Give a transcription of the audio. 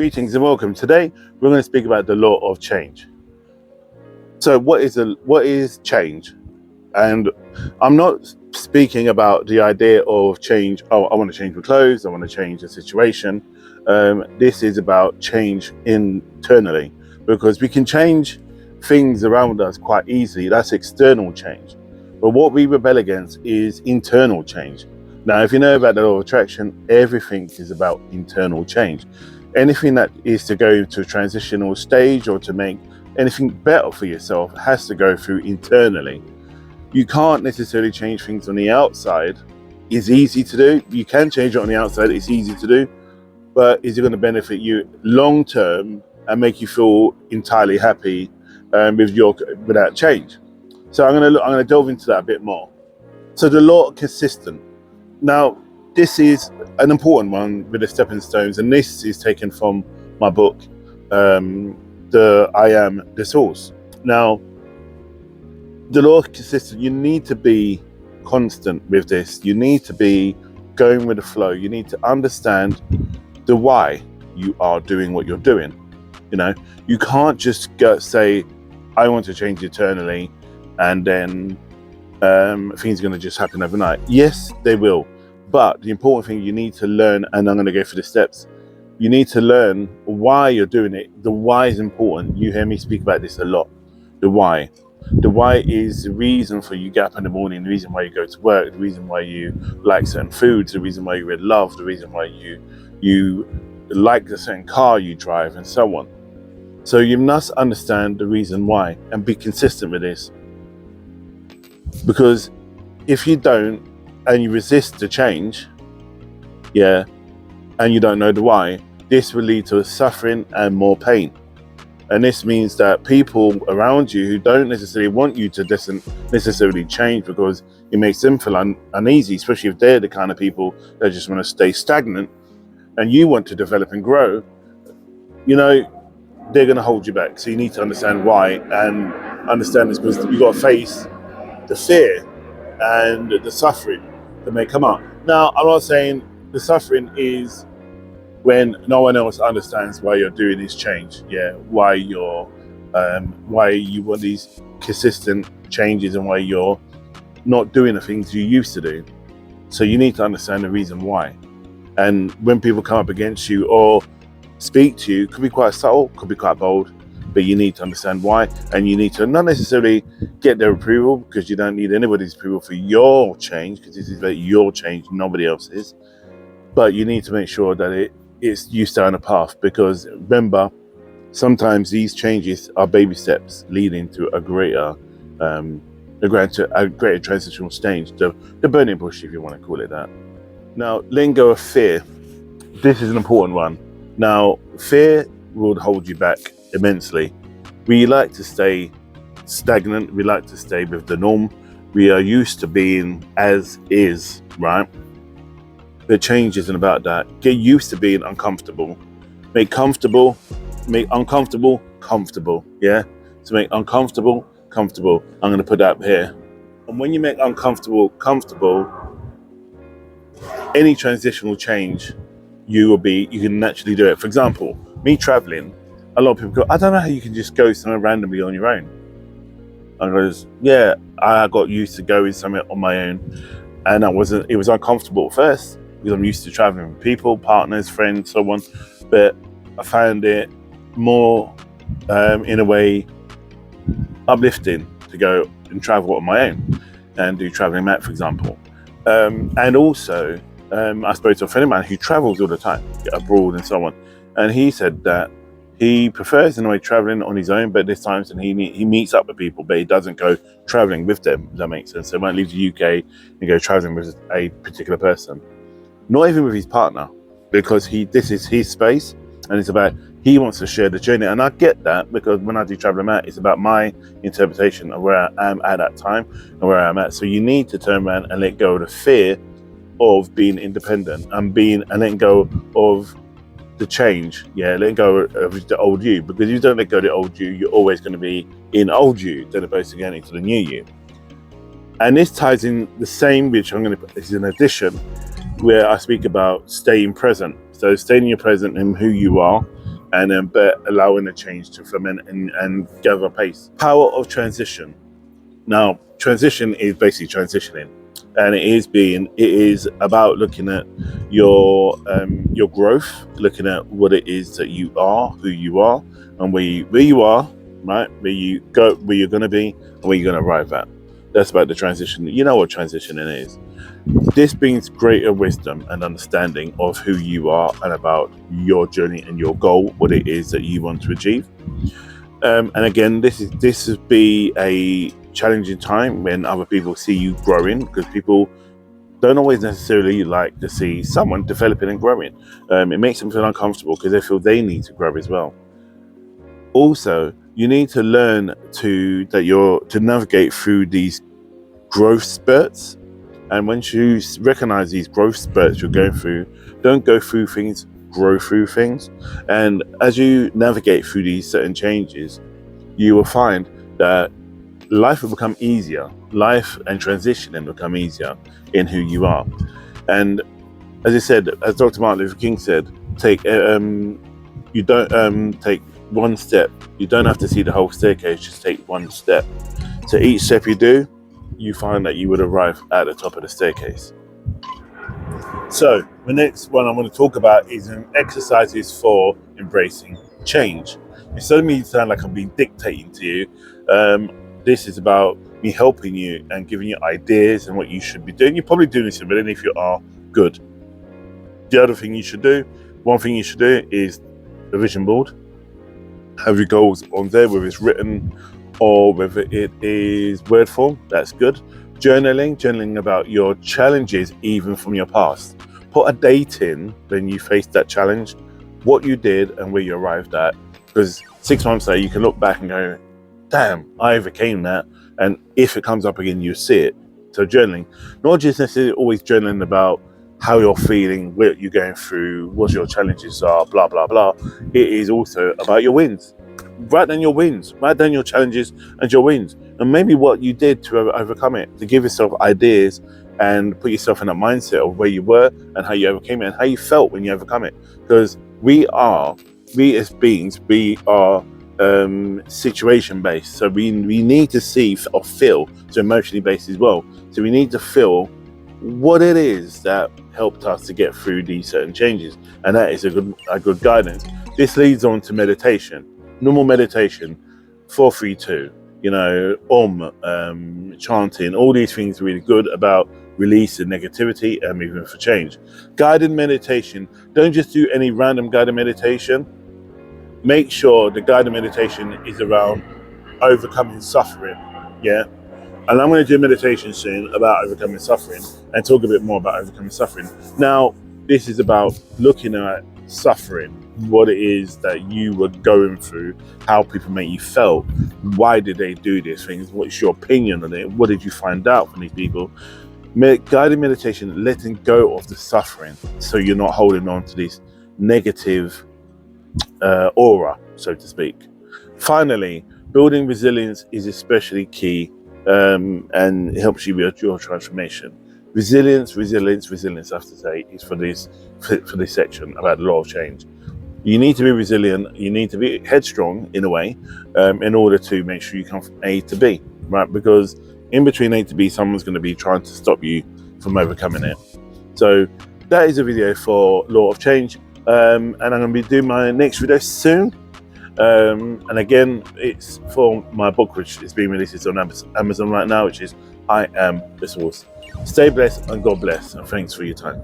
Greetings and welcome. Today we're going to speak about the law of change. So what is change? And I'm not speaking about the idea of change. Oh, I want to change my clothes. I want to change the situation. This is about change internally, because we can change things around us quite easily. That's external change. But what we rebel against is internal change. Now, if you know about the law of attraction, everything is about internal change. Anything that is to go into a transitional stage or to make anything better for yourself has to go through internally. You can't necessarily change things on the outside. It's easy to do. You can change it on the outside. It's easy to do. But is it going to benefit you long term and make you feel entirely happy without change? So I'm going to delve into that a bit more. So the law of consistent. Now, this is an important one with the stepping stones, and this is taken from my book, I Am the Source. Now, the law of consistent, you need to be constant with this. You need to be going with the flow. You need to understand the why you are doing what you're doing. You know, you can't just say, I want to change eternally, and then things are going to just happen overnight. Yes, they will. But the important thing you need to learn, and I'm going to go through the steps, you need to learn why you're doing it. The why is important. You hear me speak about this a lot. The why. The why is the reason for you get up in the morning, the reason why you go to work, the reason why you like certain foods, the reason why you're in love, the reason why you like the certain car you drive, and so on. So you must understand the reason why and be consistent with this. Because if you don't, and you resist the change, and you don't know the why, this will lead to suffering and more pain. And this means that people around you who don't necessarily want you to necessarily change, because it makes them feel uneasy, especially if they're the kind of people that just want to stay stagnant and you want to develop and grow, you know, they're going to hold you back. So you need to understand why, and understand this, because you've got to face the fear and the suffering that may come up. Now, I'm not saying the suffering is when no one else understands why you're doing this change, why you want these consistent changes, and why you're not doing the things you used to do. So you need to understand the reason why. And when people come up against you or speak to you, could be quite subtle, could be quite bold, but you need to understand why, and you need to not necessarily get their approval, because you don't need anybody's approval for your change, because this is about your change, nobody else's. But you need to make sure that it's you stay on a path, because remember, sometimes these changes are baby steps leading to a greater transitional stage, the burning bush, if you want to call it that. Now, letting go of fear. This is an important one. Now, fear will hold you back immensely. We like to stay stagnant. We like to stay with the norm. We are used to being as is, right? The change isn't about that. Get used to being uncomfortable. Make uncomfortable comfortable. Yeah. So make uncomfortable comfortable. I'm going to put that up here. And when you make uncomfortable comfortable, any transitional change, you can naturally do it. For example, me traveling. A lot of people go, I don't know how you can just go somewhere randomly on your own. And I goes, I got used to going somewhere on my own, and it was uncomfortable at first, because I'm used to traveling with people, partners, friends, so on. But I found it more, in a way, uplifting to go and travel on my own and do traveling mat, for example. And also, I spoke to a friend of mine who travels all the time, abroad and so on, and he said that he prefers, in a way, traveling on his own, but there's times when he meets up with people, but he doesn't go traveling with them. Does that make sense? So he won't leave the UK and go traveling with a particular person, not even with his partner, because this is his space, and it's about, he wants to share the journey. And I get that, because when I do traveling out, it's about my interpretation of where I am at that time and where I'm at. So you need to turn around and let go of the fear of being independent and letting go of the change, letting go of the old you, because if you don't let go of the old you, you're always going to be in old you, then opposed to getting into the new you. And this ties in the same, which I'm going to put, this is an addition, where I speak about staying present. So staying in your present and who you are, and then but allowing the change to ferment and gather pace. Power of transition. Now, transition is basically transitioning, and it is about looking at your growth, looking at what it is that you are, who you are, and where you are, right? Where you go, where you're going to be, and where you're going to arrive at. That's about the transition. You know what transitioning is. This brings greater wisdom and understanding of who you are and about your journey and your goal, what it is that you want to achieve. And again, this will be a challenging time when other people see you growing, because people don't always necessarily like to see someone developing and growing. It makes them feel uncomfortable because they feel they need to grow as well. Also, you need to learn to navigate through these growth spurts. And once you recognize these growth spurts you're going through, don't go through things, grow through things. And as you navigate through these certain changes, you will find that life will become easier. Life and transitioning will become easier in who you are. And as I said, as Dr. Martin Luther King said, take one step. You don't have to see the whole staircase, just take one step. So each step you do, you find that you would arrive at the top of the staircase. So the next one I want to talk about is an exercises for embracing change. Instead of me sound like I'm being dictating to you, this is about me helping you and giving you ideas and what you should be doing. You're probably doing this already. If you are, good. The other thing you should do, one thing you should do is a vision board. Have your goals on there, whether it's written or whether it is word form, that's good. Journaling about your challenges, even from your past. Put a date in when you faced that challenge, what you did and where you arrived at. Because 6 months later, you can look back and go, damn, I overcame that. And if it comes up again, you see it. So journaling, not just necessarily always journaling about how you're feeling, what you're going through, what your challenges are, blah, blah, blah. It is also about your wins. Write down your wins, write down your challenges and your wins, and maybe what you did to overcome it, to give yourself ideas and put yourself in a mindset of where you were and how you overcame it and how you felt when you overcome it. Because we as beings, we are situation based. So we need to see or feel, so emotionally based as well. So we need to feel what it is that helped us to get through these certain changes, and that is a good guidance. This leads on to meditation. Normal meditation, 432, chanting, all these things are really good about releasing negativity and moving for change. Guided meditation, don't just do any random guided meditation. Make sure the guided meditation is around overcoming suffering, yeah? And I'm going to do a meditation soon about overcoming suffering and talk a bit more about overcoming suffering. Now, this is about looking at suffering, what it is that you were going through, how people make you feel, why did they do these things, what's your opinion on it, what did you find out from these people. Guided meditation, letting go of the suffering, so you're not holding on to this negative aura, so to speak. Finally, building resilience is especially key, and it helps you with your transformation. Resilience, I have to say, is for this section about the law of change. You need to be resilient, you need to be headstrong in a way, in order to make sure you come from A to B, right? Because in between A to B, someone's going to be trying to stop you from overcoming it. So that is a video for law of change, and I'm going to be doing my next video soon. And again, it's for my book, which is being released on Amazon right now, which is I Am the Source. Stay blessed and God bless, and thanks for your time.